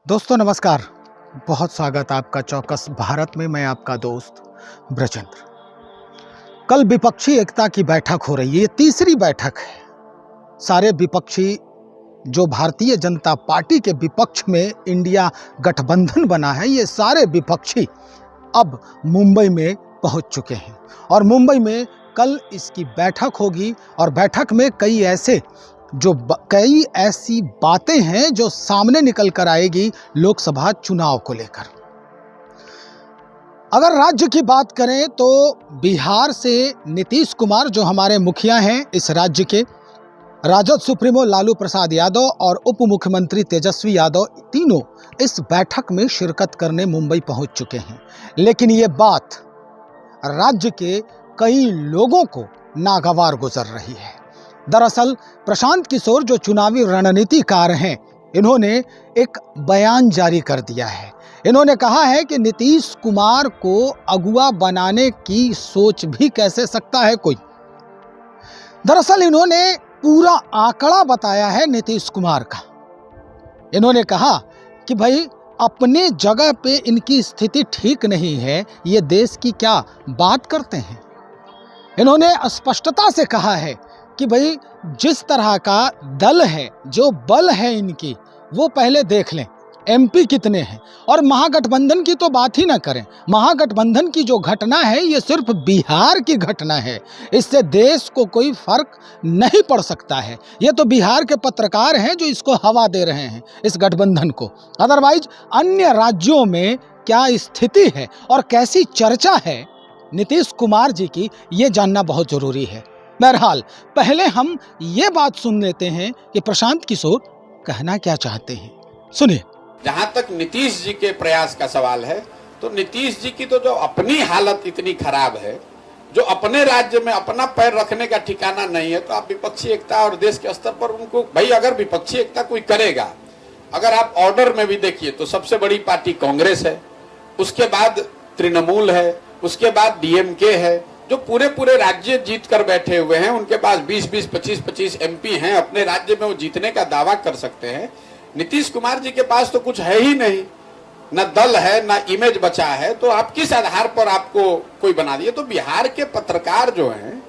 दोस्तों नमस्कार। बहुत स्वागत आपका चौकस भारत में। मैं आपका दोस्त ब्रजेंद्र। कल विपक्षी एकता की बैठक हो रही है। ये तीसरी बैठक है। सारे विपक्षी जो भारतीय जनता पार्टी के विपक्ष में इंडिया गठबंधन बना है, ये सारे विपक्षी अब मुंबई में पहुंच चुके हैं और मुंबई में कल इसकी बैठक होगी और बैठक में कई ऐसी बातें हैं जो सामने निकल कर आएगी लोकसभा चुनाव को लेकर। अगर राज्य की बात करें तो बिहार से नीतीश कुमार जो हमारे मुखिया हैं इस राज्य के, राजद सुप्रीमो लालू प्रसाद यादव और उप मुख्यमंत्री तेजस्वी यादव तीनों इस बैठक में शिरकत करने मुंबई पहुंच चुके हैं। लेकिन ये बात राज्य के कई लोगों को नागवार गुजर रही है। दरअसल प्रशांत किशोर जो चुनावी रणनीतिकार हैं, इन्होंने एक बयान जारी कर दिया है। इन्होंने कहा है कि नीतीश कुमार को अगुवा बनाने की सोच भी कैसे सकता है कोई। दरअसल इन्होंने पूरा आंकड़ा बताया है नीतीश कुमार का। इन्होंने कहा कि भाई अपने जगह पे इनकी स्थिति ठीक नहीं है, ये देश की क्या बात करते हैं। इन्होंने स्पष्टता से कहा है कि भाई जिस तरह का दल है, जो बल है इनकी, वो पहले देख लें एमपी कितने हैं। और महागठबंधन की तो बात ही ना करें। महागठबंधन की जो घटना है ये सिर्फ बिहार की घटना है, इससे देश को कोई फर्क नहीं पड़ सकता है। ये तो बिहार के पत्रकार हैं जो इसको हवा दे रहे हैं इस गठबंधन को। अदरवाइज अन्य राज्यों में क्या स्थिति है और कैसी चर्चा है नीतीश कुमार जी की, ये जानना बहुत जरूरी है। बहरहाल पहले हम ये बात सुन लेते हैं कि प्रशांत किशोर कहना क्या चाहते हैं। सुनिए। जहां तक नीतीश जी के प्रयास का सवाल है, तो नीतीश जी की तो जो अपनी हालत इतनी खराब है, जो अपने राज्य में अपना पैर रखने का ठिकाना नहीं है, तो आप विपक्षी एकता और देश के स्तर पर उनको, भाई अगर विपक्षी एकता कोई करेगा, अगर आप ऑर्डर में भी देखिए तो सबसे बड़ी पार्टी कांग्रेस है, उसके बाद तृणमूल है, उसके बाद डीएमके है, जो पूरे राज्य जीत कर बैठे हुए हैं। उनके पास 20-20, 25-25 एमपी हैं, अपने राज्य में वो जीतने का दावा कर सकते हैं। नीतीश कुमार जी के पास तो कुछ है ही नहीं, न दल है न इमेज बचा है, तो आप किस आधार पर आपको कोई बना दिए। तो बिहार के पत्रकार जो हैं,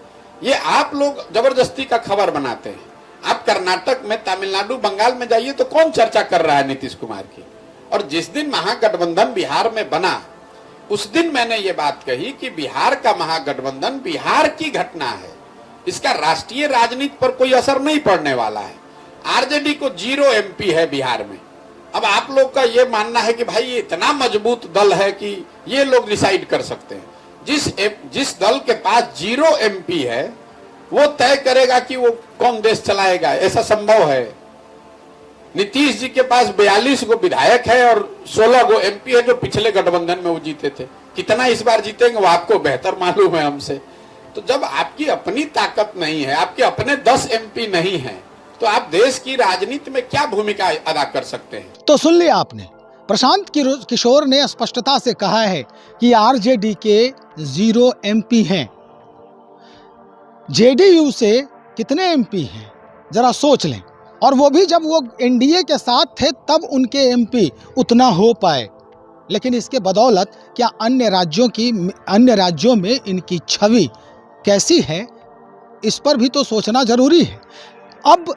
ये आप लोग जबरदस्ती का खबर बनाते हैं। आप कर्नाटक में, तमिलनाडु, बंगाल में जाइए तो कौन चर्चा कर रहा है नीतीश कुमार की। और जिस दिन महागठबंधन बिहार में बना, उस दिन मैंने ये बात कही कि बिहार का महागठबंधन बिहार की घटना है, इसका राष्ट्रीय राजनीति पर कोई असर नहीं पड़ने वाला है। आरजेडी को 0 एमपी है बिहार में। अब आप लोग का ये मानना है कि भाई ये इतना मजबूत दल है कि ये लोग डिसाइड कर सकते हैं। जिस दल के पास 0 एमपी है वो तय करेगा कि वो कौन देश चलाएगा, ऐसा संभव है। नीतीश जी के पास 42 गो विधायक है और 16 गो एमपी है, जो पिछले गठबंधन में वो जीते थे। कितना इस बार जीतेंगे वो आपको बेहतर मालूम है हमसे। तो जब आपकी अपनी ताकत नहीं है, आपके अपने 10 एमपी नहीं है, तो आप देश की राजनीति में क्या भूमिका अदा कर सकते हैं। तो सुन लिया आपने। प्रशांत किशोर ने स्पष्टता से कहा है कि आरजेडी के 0 एमपी हैं। जेडीयू से कितने एमपी हैं जरा सोच लें। और वो भी जब वो एनडीए के साथ थे तब उनके एमपी उतना हो पाए। लेकिन इसके बदौलत क्या अन्य राज्यों में इनकी छवि कैसी है, इस पर भी तो सोचना जरूरी है। अब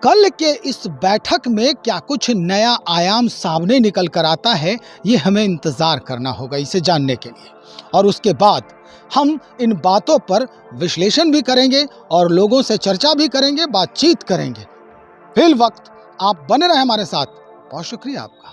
कल के इस बैठक में क्या कुछ नया आयाम सामने निकल कर आता है, ये हमें इंतज़ार करना होगा इसे जानने के लिए। और उसके बाद हम इन बातों पर विश्लेषण भी करेंगे और लोगों से चर्चा भी करेंगे, बातचीत करेंगे। फिल वक्त आप बने रहे हमारे साथ। बहुत शुक्रिया आपका।